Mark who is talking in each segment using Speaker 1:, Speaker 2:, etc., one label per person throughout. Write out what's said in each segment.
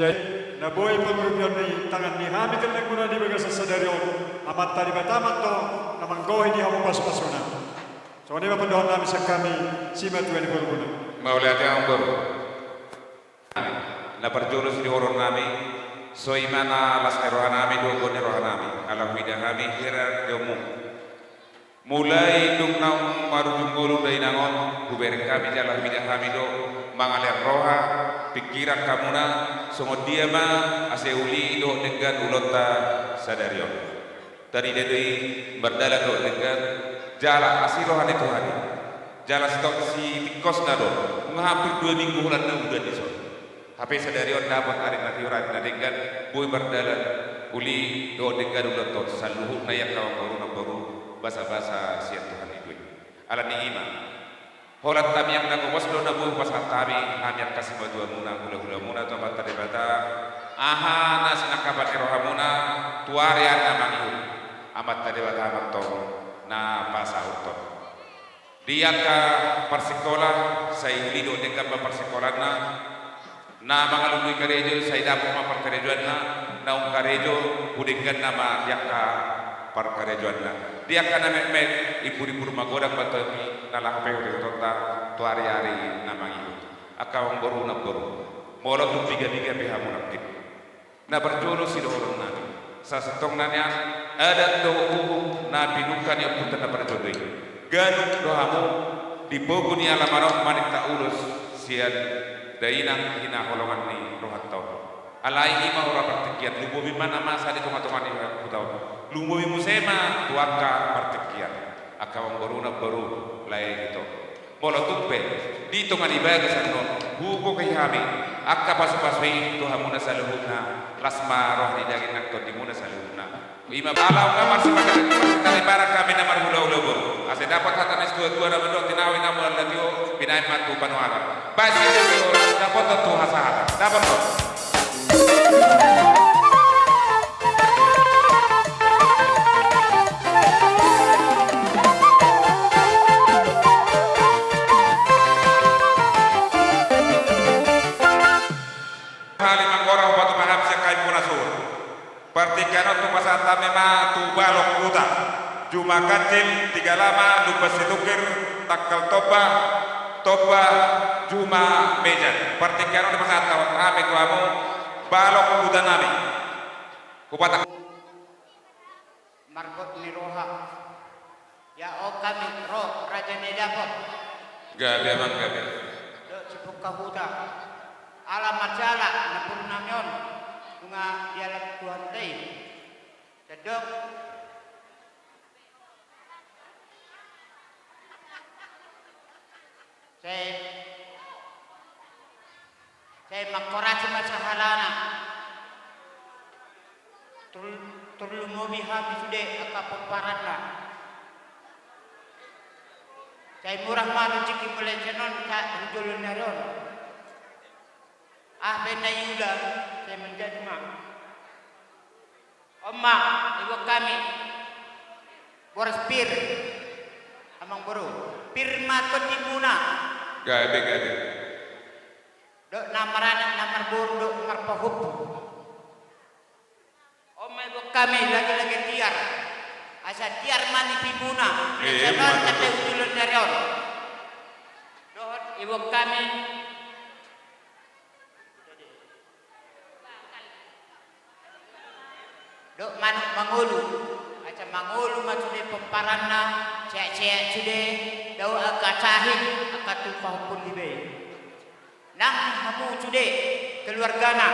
Speaker 1: Jadi, na boy pagrupion ni tangan ni hamit ang nagmuna di baga sa sadaryon, amat tali batamat to, na manggohi di hamo pas-pasuna. So, ini mapandohan namin sa kami, sima tuwa ni Burguna.
Speaker 2: Maulati ang buru. Na perjurus di orang nami, so imana las erohan nami, dogo erohan nami, alam hidah kami kira jomu. Mulai dung naung marujung gulu dari nangon, kuber kami jalan hidah kami do, mangalir roha, pikiran kamu na, semua dia ma, aseuli do dengan ulota sadarion. Dari dedei berdala do dengan jala asirohan itu hari, jala stok si tikos nado, hampir 2 minggu bulan na udah disor. HP sadarion dapat hari nanti orang na dengan boy berdala, uli do dengan ulota saluhu na yang kawan baru basa-basa siat Tuhan itu. Ala ni ima. Holat kami yang nago waslo na buh pasal kami yang kasih badua muna hula muna to mata debata. Aha nas nakabat rohamuna tuare ana mangihu. Amat tadi bata amat to na pasa uto. Dia ka persikola saya lido dengan persikola na mangalungui karejo saya dapat mapar karejoan na karejo udengkan nama dia ka parkarejoan dia kana me ibu-ibu rumah godang batomi nalah pe udah tota tu hari-hari namang itu akawang baru na baru molo tu biga-biga pihak munafik na berjolo si dorong na sa setong nanya ada doa na binukan yang punten na berjolo ganuk doamu dibogu ni alamarok manik ta ulus sian dainang hina holongan ni rohat tau alai ima ora pertikian lubo bimana masa di tengah-tengah ni kutau lumo musema tuaka pertikian akawang baru lain itu molo tupe di tengah ibadah sanno huko kay hami akka pasu-pasui tuhamuna saluhuna lasma roh di daging nakto dimuna saluhuna ima alaw kamar sebagai barak kami namar hula-hula ase dapat hatanes dua-dua na mendo tinawi namu latio binay matu panuara basi dapat tu hasahata dapat to Partikano tu pasata mema tu balok kuta Juma katil 3 lama lupa situkir takal toba Juma meja Partikano tu pasata ame tu amu balok kuta nami kupatak
Speaker 3: margot ni roha ya o kami roh raja ni dapat
Speaker 2: gabe mang gabe
Speaker 3: do cipuk kahuda alamat jala na purnamyon bunga dialog Tuhan teh sedok saya makorasi masahalana turlumobi habis sudah akapun paratna saya murah malu ciki melejenon tak hujulun naron benda yuda saya menjadi mak Oma ibu kami boras pir amang buru pir mato di muna
Speaker 2: gabe
Speaker 3: dok namaranan namar buru dok marpahup Oma ibu kami lagi tiar asa tiar mani pimuna jangan tapi ujulun narion dok ibu kami dok manuk mangulu aca mangulu macude pemparanna cek cude dau akacahin akatu pahupun libe nang hamu cude keluargana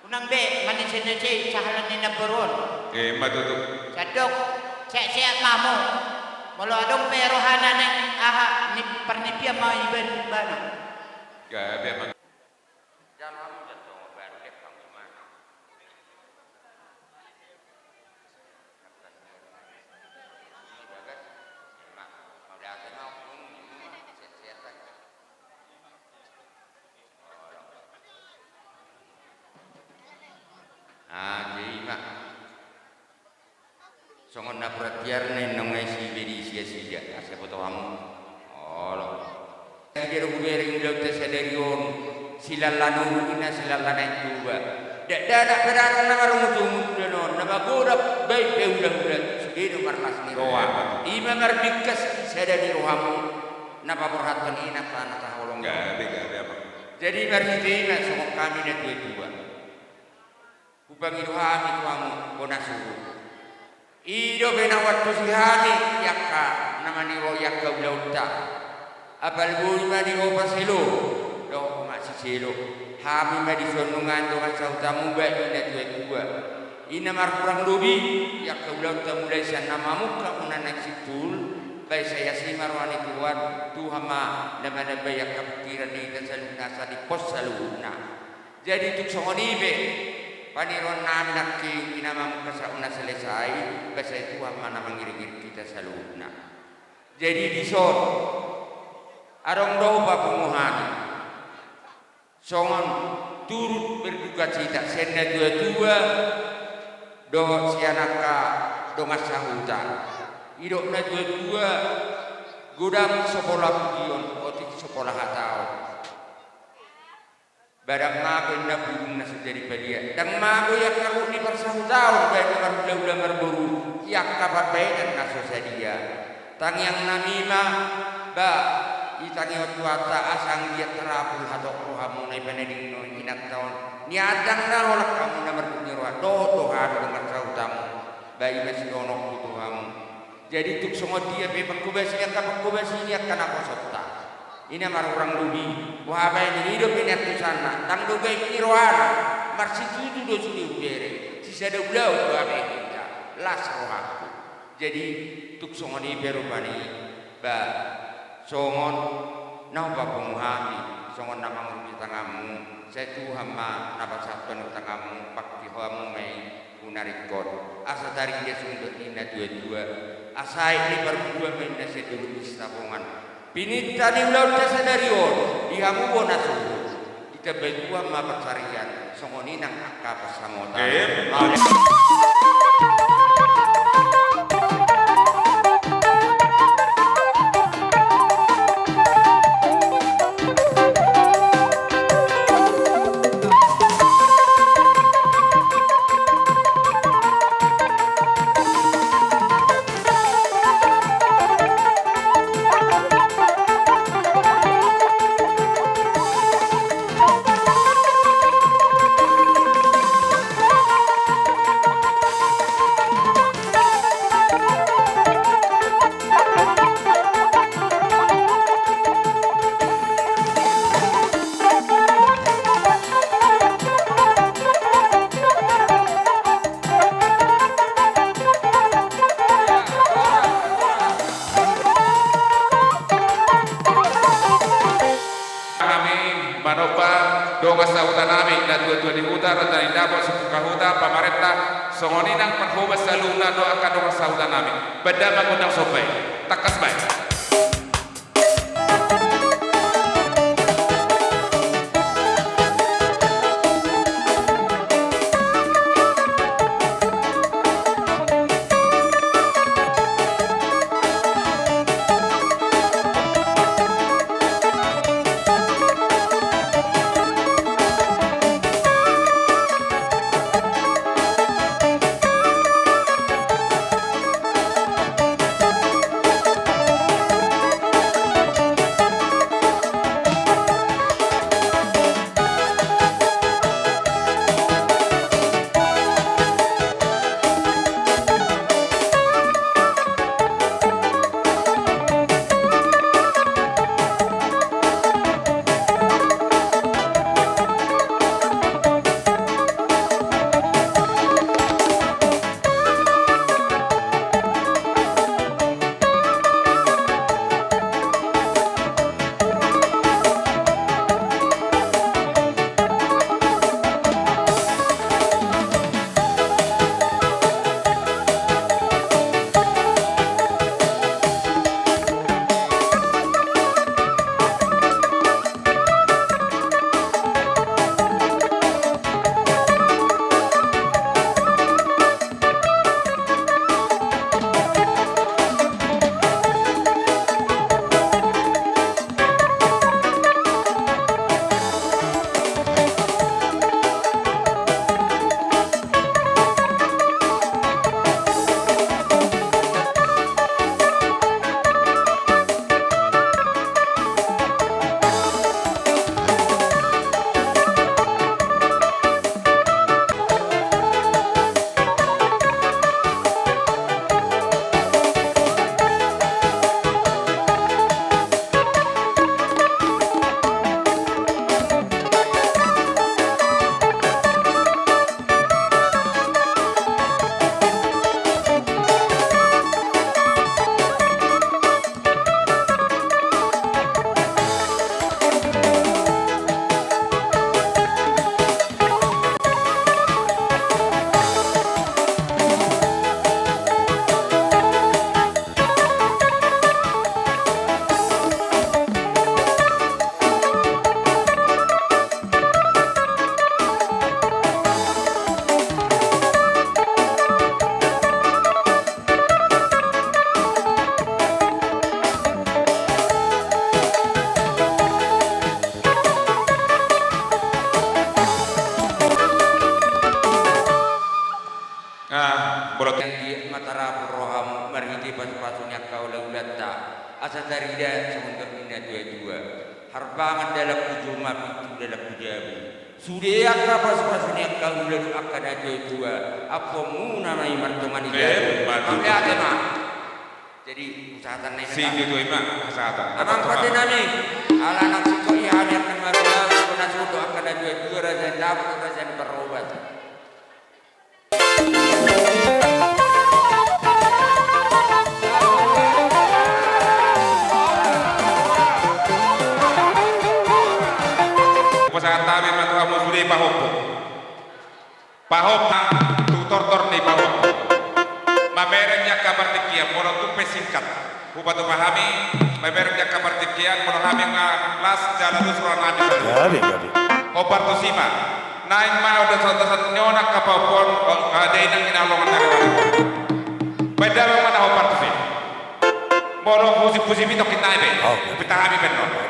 Speaker 3: unang be manis nece cahalan ni naberon
Speaker 2: matutu
Speaker 3: cadok cek mamu molo adong perohana nang aha ni pernipia ma iben bana
Speaker 2: gabe mang
Speaker 4: songon na perhatian nih nongai si bedi sia asa foto kamu oh lo kira gue bering udah tes sadarion silalanu ina silalana juga. Dada pedang nama rumutung dono nama gorap baik udah sudah marlas ni roa. Ima marbikas sada di rohamu napa perhatian ina tanah taholong.
Speaker 2: Enggak ada apa.
Speaker 4: Jadi marhidina semua kami na dua. Kubangi rohami tuamu bonasu. Ido benawat tusihani yakka namani ro yakka ulauta. Apal bui mani o pasilo. Do masih silo. Hami madi sonungan do kasau tamu baik na dua. Ina mar kurang lebih yakka ulauta mulai sana mamuka unanak situl. Baik saya si marwani tuan tuhama nama bayak kepikiran ni dan selalu nasa di pos saluna. Jadi tuk songonibe paniron nami nakki inama mukasa una selesai bahasa itu hama nama ngiri-ngiri kita saluna. Jadi di son arong doba penguhani songon turut berduka cita senda dua-dua do sianaka do masahuta. Idok na dua gudang sekolah pujian otik sekolah hatau barang mago na burung na sejadi badia dan mago yang karu ni bersahut tahun baik na udah berburu yak kapat baik dan kaso sadia tang yang namima ba itangi wata asang dia terapul hatok rohamu na ipaneding no inak tahun ni adang na olak kamu na berbunyi roha do hadu dengan sautamu bayi masih donok tuhamu. Jadi tuk semua dia memang kubasi yang kapan kubasi ini akan apa sota. Ini amar orang lubi. Wah apa ini hidup ini aku sana. Tang doga ini rohana. Marsi tujuh do sudi ubere. Sisa ada ulau do apa kita. Las rohaku. Jadi tuk semua ini berubani. Ba songon napa penguhami. Songon nama di tangamu. Saya tu hama napa sabton tangamu. Pakti hamu mai unarikon. Asa tarik dia sundut ina dua-dua. Asai ini berdua menjadi dulu istapongan. Pinita di laut jasa dari or, di hamu bonasu. Kita berdua ma pencarian. Songoni nang akap samota.
Speaker 2: Donga sautan nami dan dua-dua di utara dan indapol suka huta pamarenta songoni nang perhoba saluna do akan donga sautan nami beda mengundang sopai takas baik.
Speaker 4: ti pas-pasunya kau laulata asa tarida semundur ina dua-dua harbangan dalam ujuma pintu dalam ujabi sudah pas-pasunya kau lalu akan dua-dua apa mu namai martungan ini jadi usahakan naik
Speaker 2: Si itu ima kesehatan.
Speaker 4: amang pada nami ala anak siko iya akan marulah kuna sudu akan dua-dua raja dapat raja berobat.
Speaker 2: Pasangan tabi matu kamu sudah pahopo tutor ni pahopo mamerenya kabar tikian mono tupe singkat bupatu pahami mamerenya kabar tikian mono hami las jalan usron nabi
Speaker 5: Jadi.
Speaker 2: opar tu sima naik mau udah sotasan nyonak kapapon ada inang inalongan nagawan beda mana opar tu sih mono pusi bitok kita ibe kita kami benar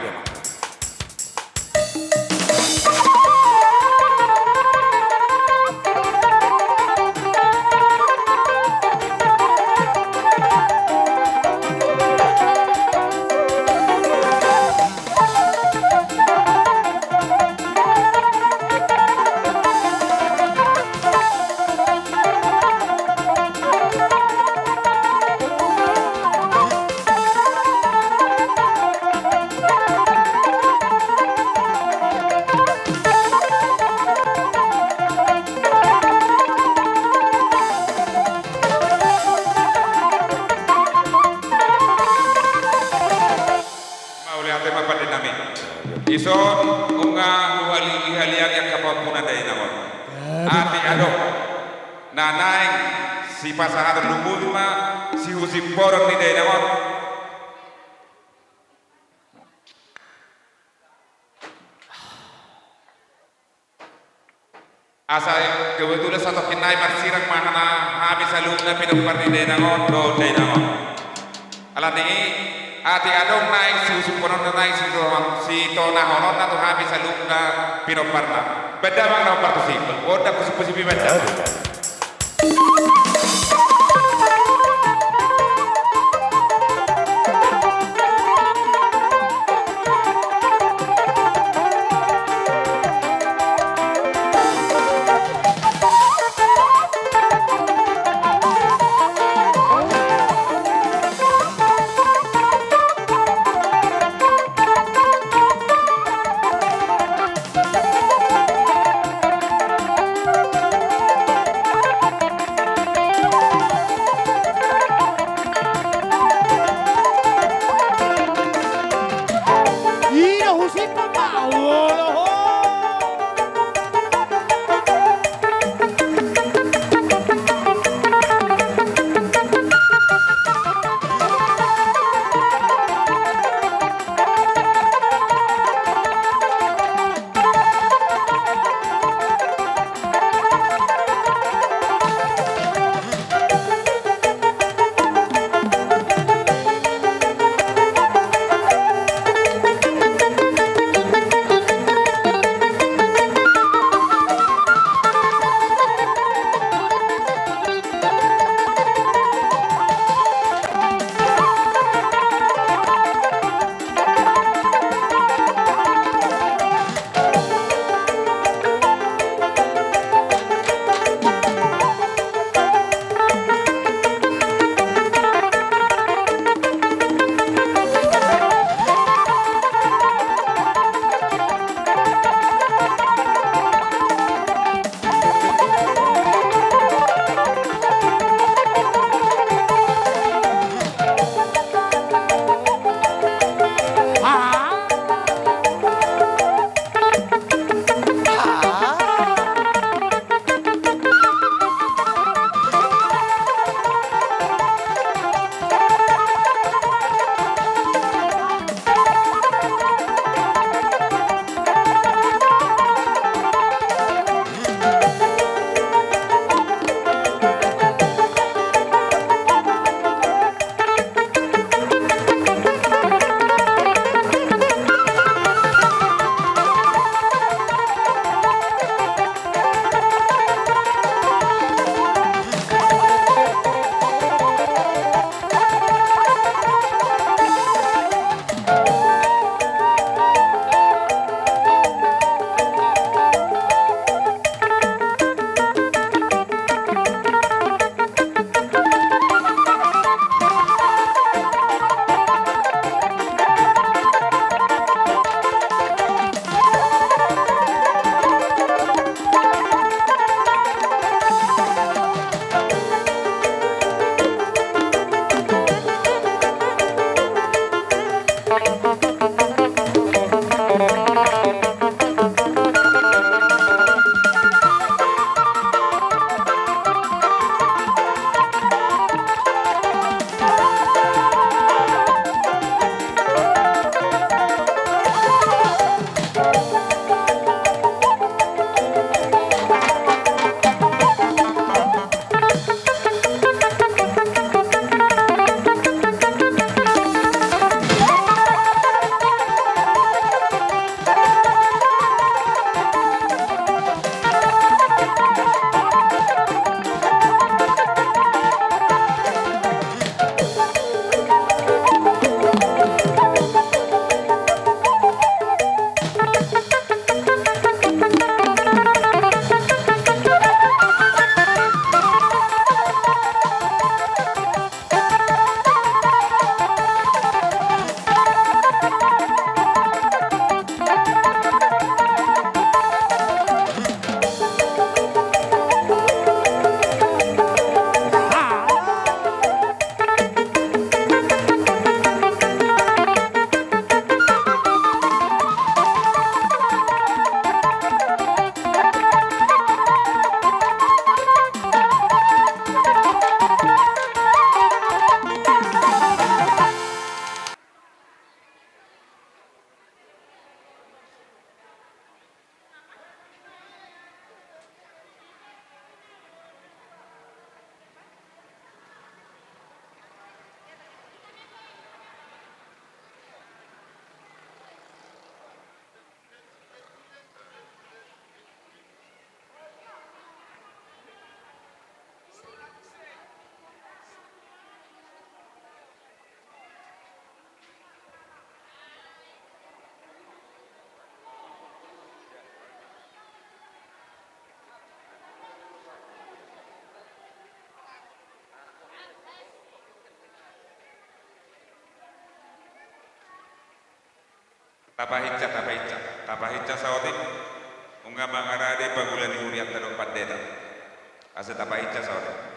Speaker 2: Ison unga huali haliang yang kapapuna dari nawon. Ati adok. Nanaing si pasangan lumulma si husi porong di dari nawon. Asa kebetulan satu kinai marsirang mahana habis alumna pinupar di dari nawon do dari nawon. Alani ati adong naik si usuponon na naik si tona honon na to habis alumna pinoparna beda bang na partisipal oda kusipusipi beda tapahicca saotik unga mangarade pagulani huriat tado pandeta asa tapahicca saotik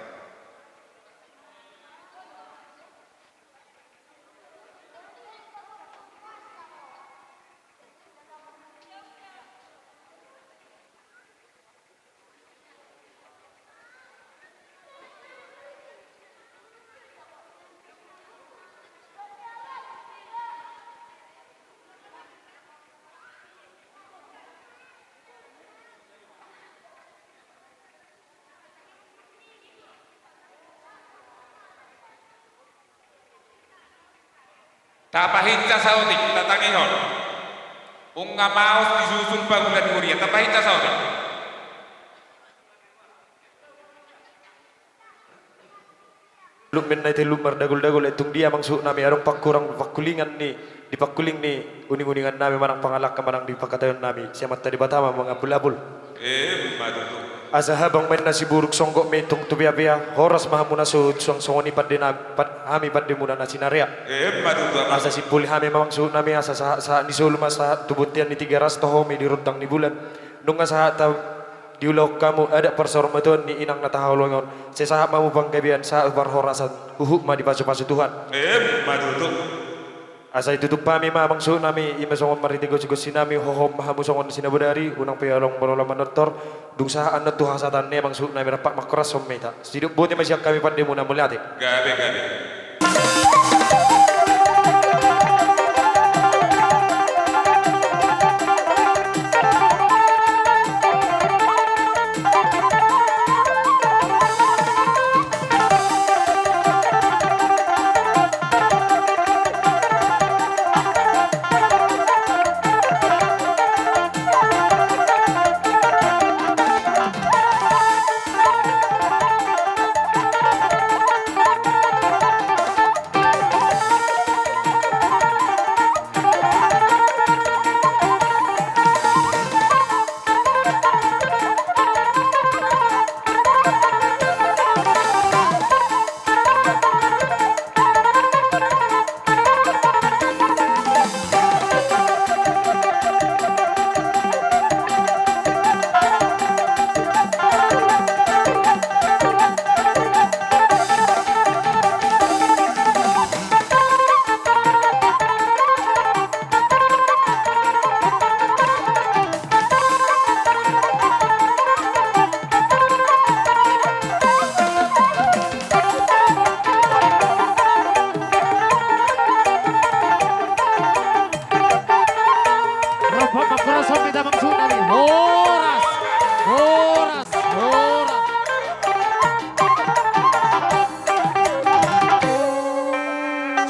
Speaker 2: tapahicca saotik tatangihon unga maos disusul pagulani huriat tapahicca saotik
Speaker 5: Lumen na iti lumar dagol-dagol itong dia mangsuk nami arong pagkurang pakulingan ni di pakuling ni uning-uningan nami manang pangalak ka manang di pagkatayon nami siya mata di batama mga abul-abul
Speaker 2: madudu
Speaker 5: asa habang may nasiburuk songgo may itong tubiya-biya horas mahamuna suhud suang songoni paddi hami paddi muna na sinarya
Speaker 2: madudu
Speaker 5: asa sipuli hami mamangsuk nami asa sa nisulma sa tubutian ni tiga ras toho may dirutang ni bulan nung asa diulaw kamu ada persormaton ni inang natahawlongon sesahap mamu panggabian sa barhorasan uhuk ma di pasu-pasu Tuhan
Speaker 2: madudu
Speaker 5: asa itutuk pami mamang su nami imasongon maritigo sigos sinami hohom mahamusongon sinabudari unang payalong bolola manotor dung sahaan na tuhasatan ne mang su nami rapak makras sommeta siduk buti masyak kami pandai muna mulyati
Speaker 2: gabe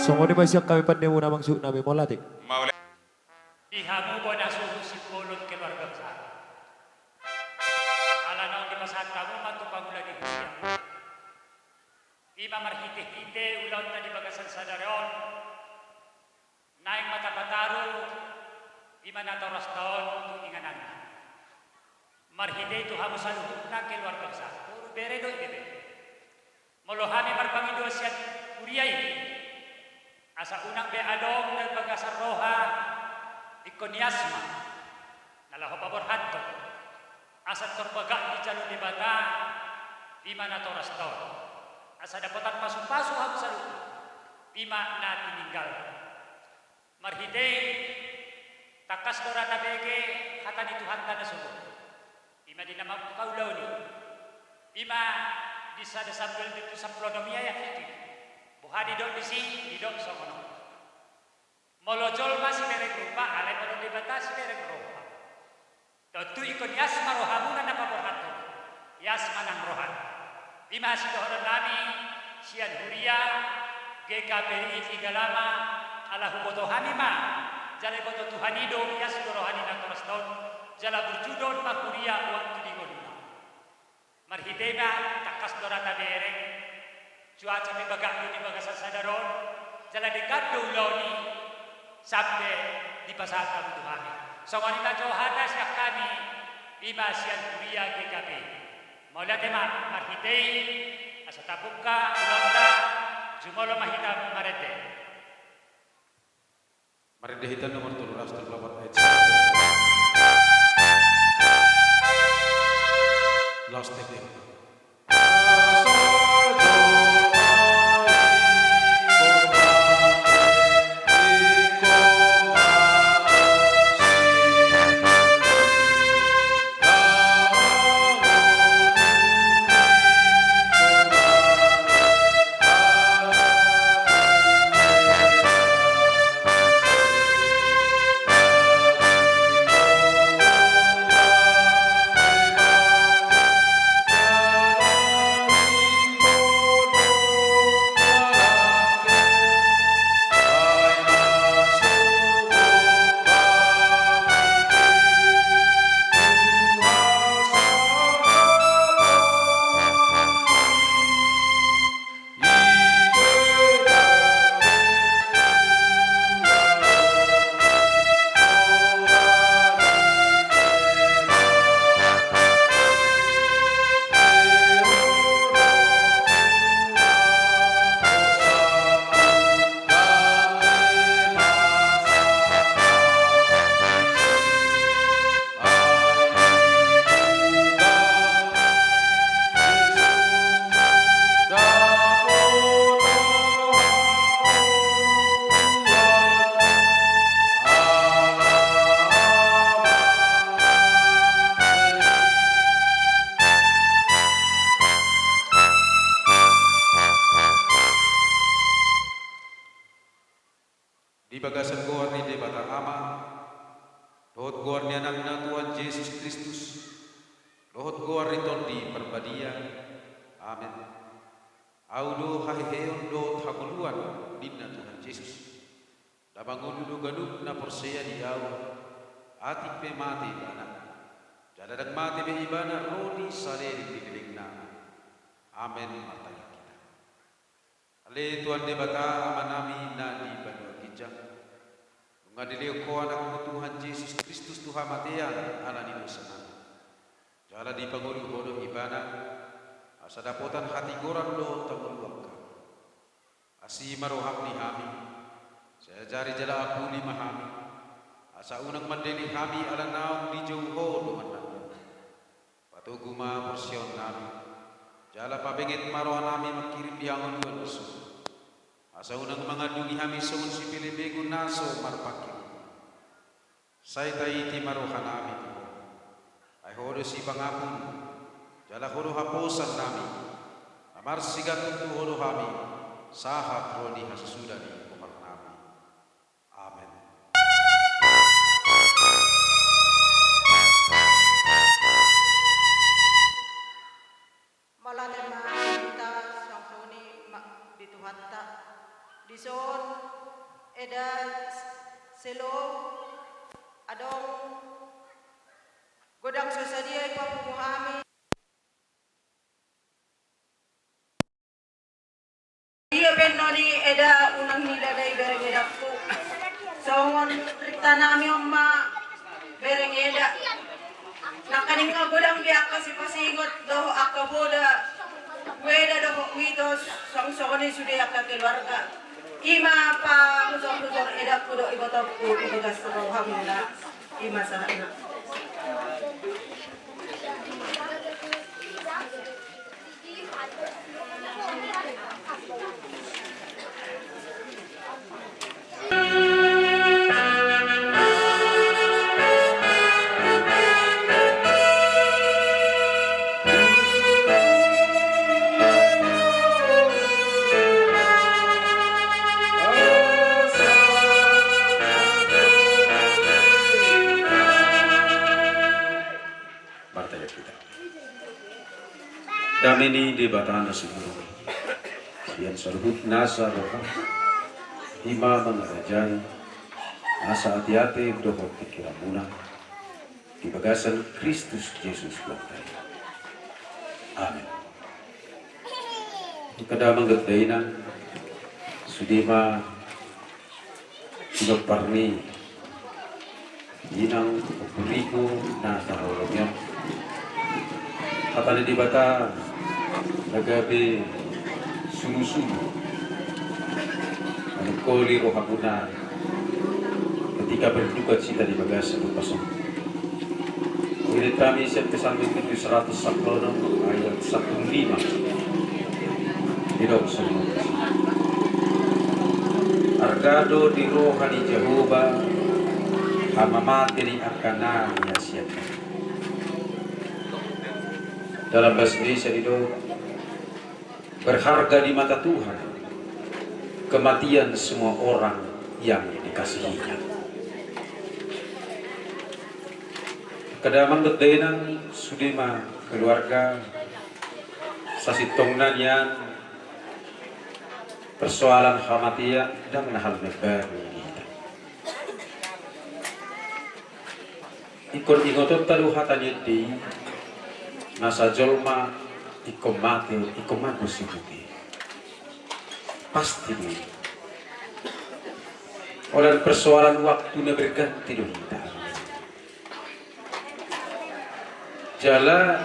Speaker 5: songoni masyak kami pandai muna mangsuk nami molati
Speaker 2: maule
Speaker 6: Ihamu po na suhusipulot keluarga besar. Ala naon di masahat kamu matupang lagi hujan. Ima marhite-hite ulaw na di bagasan sa daron. Naing matapataru, ima natoras taon tuninganan. Marhite itu hamu saluhut na keluarga besar. Puro bere do ibebe. Molohami marpangido siya kuriyay. Asa unang be along ng bagasar roha ikoniasma nalaho pabor hadto asa terpegak di jalur di bata di mana toras to asa dapatan pasu-pasu habu salu pima na tininggal marhidei takas dora tabege hatan itu hanta na subuh pima di nama kaulau ni pima di sada sambil itu saplonomia ya fiti buhadi dok disi di dok sokono molojol masih derek rupa alai pada dibatasi derek rupa tentu ikon yasma rohamuna na paborhato yasma nang rohan lima sidohoran nami sian huria GKPI Igalama ala huboto hanima jale boto tuhanido yasdo rohani na koraston jala berjudon makuria waktu di goduna marhidena takas dorata derek cuaca may bagay di bagasan sadaron jala dekado uloni sampai di pasar Tuhan. So wanita johana siya kami lima siyan kuria GKP. Mula tema marhitei asa tabuka ulanda jumolo mahita marete.
Speaker 2: Mari dehitan nomor 13 ayat 1. Last take. Di bagasan goar ni de batang ama, lohot goar ni anak na Tuhan Yesus Kristus, lohot goar ni tondi perbadia, amin. Audo hahiheon do habuluan dinna Tuhan Yesus, dabangun do ganuk na persea di aw, atik pe mati bana, jadadak mati be ibana rodi saleri di dilingna, amin martaya kita. Ale Tuhan de bata amanami na di banua kijang. Ngadili ko anak Tuhan Yesus Kristus Tuhan matean anani dosana. Jala di pangulu bodoh ibana asa dapotan hati goran do tamuluaka. Asi marohak ni hami. Saya jari jala aku lima hami. Asa unang mandeli hami ala naong di jauho duman nami. Patuguma persion nami. Jala pabengit marohan nami makirim diangon dosu. Asa unang mangadungi hami songon si pilibego naso marpakir. Saya taiti marohan nami. Ay hodo si pangapun. Jala hodo haposan nami. Amar sigat itu hodo hami. Sahat rodi hasusuda di kumar nami. Amen.
Speaker 7: Malalema kita sangsoni dituhatta dison eda selo adong godang sosadia ipapumuhami iya benoni eda unang nila day berengedakku songon tanami omma berengeda nakaning nga godang biak kasi pasingot do akaboda weda do witos songsoni sudah akka keluarga ima pa musor-musor eda kudo ibotokku ibagas ko hamila ima sana
Speaker 8: Damini di batana siguro. Yan saluhut nasa roka. Hima mga rajan. Nasa ati-ati dohot pikiramuna. Di bagasan Kristus Yesus Bantay. Amen. Kadamang gagdainan. Sudima. Sinagparni. Inang upuriko na tahawagyan. Kapag di bata nagabi sunu-sunu. Anong koli o hapunan. ketika berduka cita di bagasi berpasang. Murid kami sampai sampai 710 ayat 15. Tidak semua. Argado di rohani Jehovah, hama materi akana siapa. Dalam bahasa Indonesia itu berharga di mata Tuhan kematian semua orang yang dikasihinya. Kedaman bedenang sudima keluarga sasitongnan yang persoalan kematian dan hal negara kita. Ikon ingotot taluhatan yeti nasa jolma ikom mati ikom magus ikuti pasti ini. Oleh persoalan waktunya berganti dong kita. Jala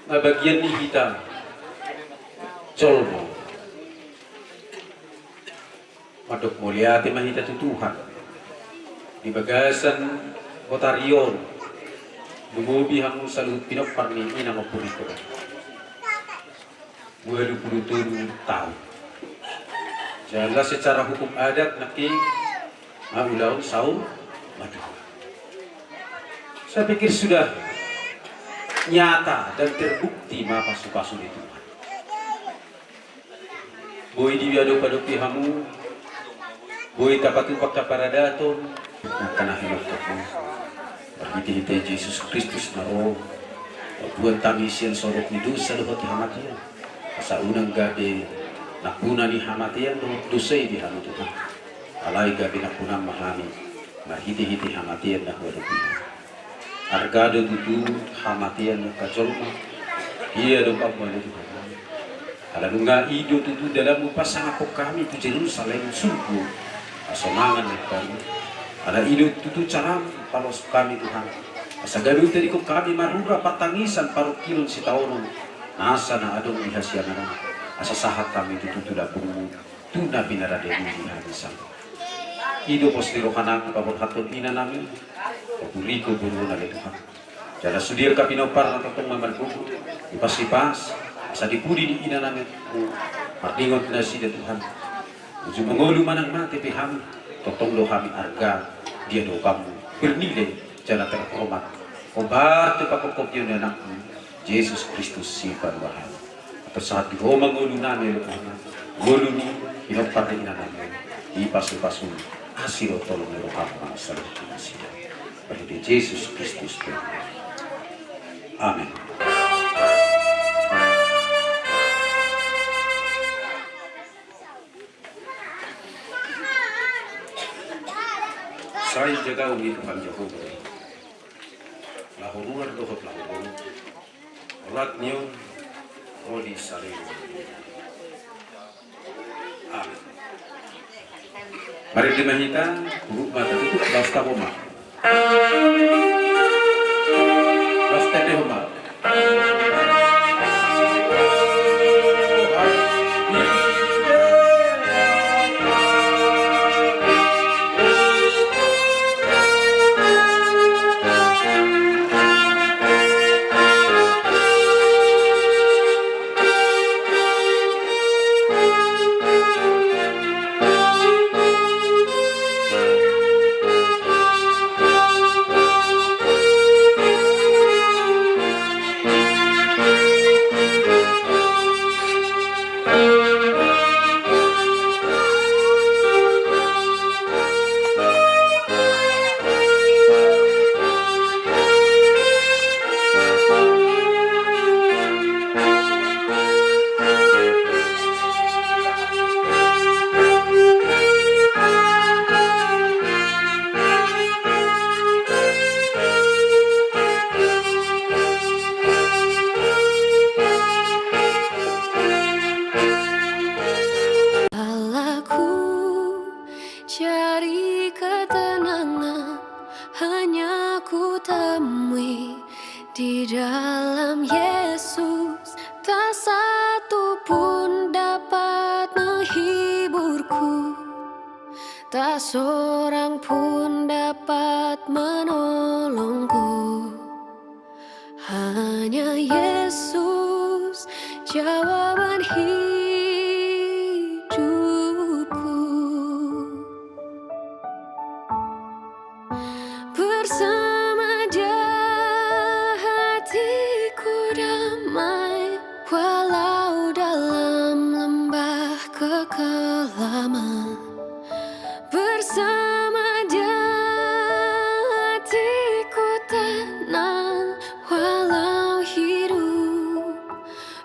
Speaker 8: bagian ni hitam colmo madok mulia timah hita Tuhan di bagasan Otarion Dumubi hamu salut pinopar ni ina mapuriko 27 tahun. Jala secara hukum adat naki maulau saum madu. Saya pikir sudah nyata dan terbukti mapasu-pasu itu. Boy di biado padopi hamu, boy tapatupak taparadaton, nakana hinok tapu. Berhiti-hiti Yesus Kristus na o, buwan tamisin sorok ni dosa luhot hamatian. Sa unang gabi, nakuna ni hamatian dosay di hamatuhan. Alay gabi nakuna mahami, marhiti-hiti hamatian na huwalupihan. Argado tutu hamatian na kajolma, iya dong pagmano Tuhan. Alam nga ido tutu dalam upasang ako kami tu Jerusalem sungguh asomangan na kami. Ada ido tutu caram palos kami Tuhan. Asa gabi tadi ko kami marura patangisan paru kilon si taonon. Nasa na adong ihasya na asa sahat kami tutu dapung tuna binarade ni hadisan. Ido postiro kanang paborhaton ina namin. Paguriko guru na Tuhan. Jala sudir ka pinopar na totong mamargugo. Ipas-ipas asa dipudi di ina namin. Pardingot na si Tuhan. Uju mengulu manang mati pihami. Totong lo kami arga dia do kamu bernilai jala terhormat. Obar tu pakokop yun na anakmu Yesus Kristus si Tuhan. Atau saat di homa ngulu namin Tuhan. Ngulu ni pinopar na ina namin. Ipas-ipasun asiro tolong lo kamu ang salut na siya. Pada Yesus Kristus Tuhan. Amin. Saya jaga umi Tuhan Jehovah. Lahuruar dohot lahurur. Orat niyo rodi saling. Amin. Mari dimahita guru mata itu basta boma. Basta de boma.
Speaker 9: Di dalam Yesus tak satu pun dapat menghiburku, tak seorang pun dapat menolongku. Hanya Yesus jawaban hidupku. Bersama Dia hatiku damai, walau dalam lembah kekelaman. Bersama Dia hatiku tenang, walau hidup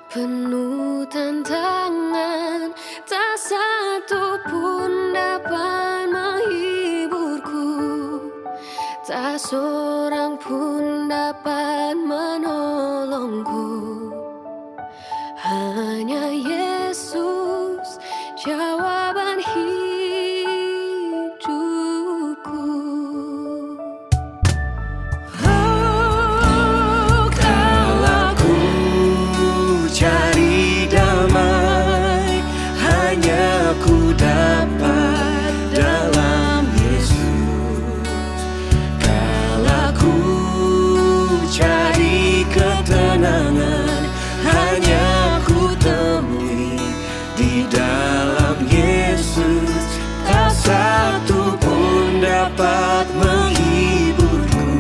Speaker 9: penuh tantangan. Tak satu pun dapat menghiburku, tak seorang pun dapat menolongku. Hanya Yesus jawaban hidupku. Oh, kalau ku cari damai, hanya ku dapat dalam Yesus. Kalau ku cari ketenangan, hanya ku temui di dalam Yesus. Tak satu pun dapat menghiburku,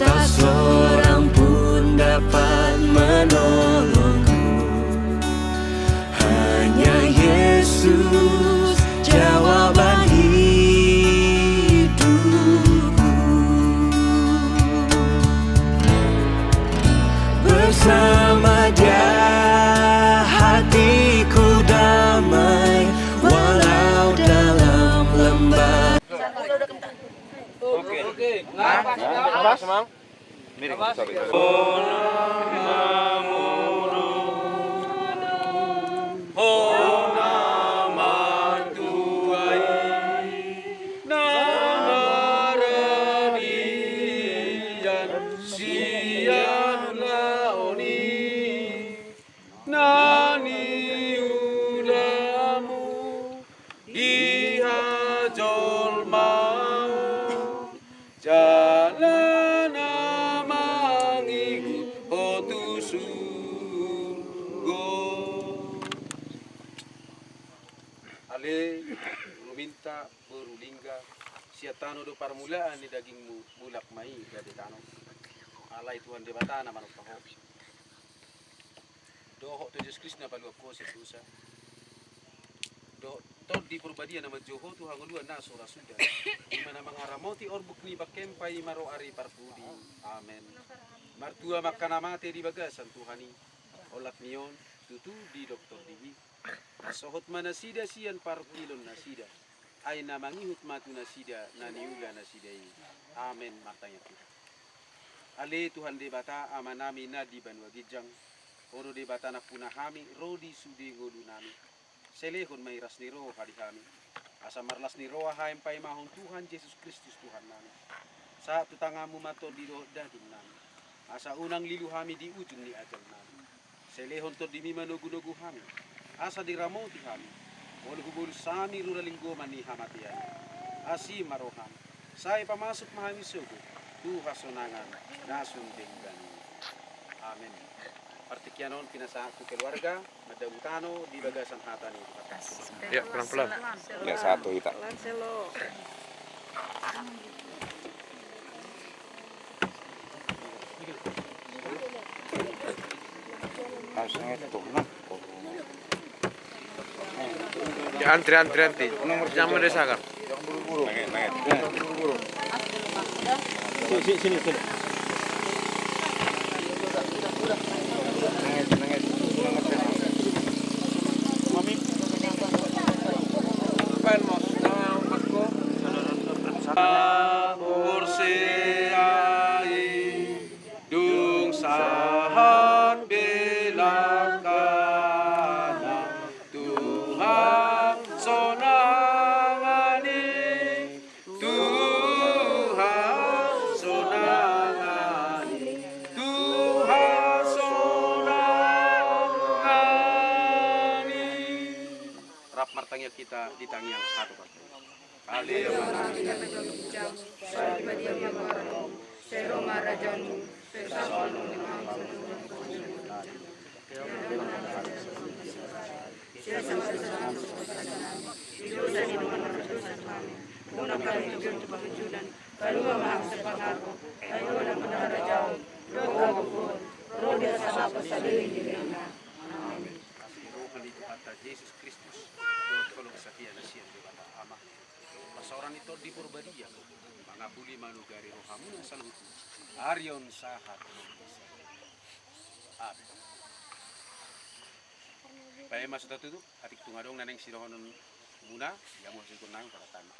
Speaker 9: tak seorang pun dapat menolongku. Hanya Yesus jawaban hidupku. Bersama Dia hatiku damai, walau dalam lembah.
Speaker 8: Ale, minta berulingga, siatano do permulaan di dagingmu mulak mai dari tanah. Alai Tuhan debatana manuk paho. Doho tu Yesus Kristus na palu ako sa susa. Do tod di perbadian nama Joho Tuhan ngulua na sura sudah. Di mana mangharamoti orbuk ni bakempai maro ari parpudi. Amen. Martua makana mate di bagasan Tuhani. Olat mion tutu di doktor diwi. Asohot manasida sian parkilon nasida. Ay namangihut matu nasida naniuga nasida ini. Amen matanya kita. Ale Tuhan debata amanami na di banwa gijang. Oro debata na punahami rodi sudi ngulu nami. Selehon may ras ni roh hadihami. Asa marlas ni roh haim pay mahong Tuhan Yesus Kristus Tuhan nami. Sa tutangamu mato di roh daging nami. Asa unang liluhami di ujung ni ajal nami. Selehon to di mimanugunugu hami. Asa diramoti kami, oleh hubul sami ruralinggo mani hamatian, asi maroham, saya pamasuk mahami suku, Tuhan sonangan, nasun denggan. Amin. Partikianon pinasaku keluarga, madabutano di bagasan hatani.
Speaker 5: Ya, pelan-pelan.
Speaker 2: Ya satu kita.
Speaker 5: Ya, antrian jangan mendesakan. Sini. Mami. Apain mas? Nama umatku.
Speaker 8: Dung sahat belakana Tuhan sonangani Tuhan sonangani Tuhan sonangani. Rap martangnya kita di tangiang satu. Yesus Kristus kalau kesatian nasian di bata ama pasoran itu di Purbadia mangapuli manugari rohamu salutu Arion sahat amin bae masuk tutup atik tungadong naneng sirohon muna ya mau sikun nang pada tanah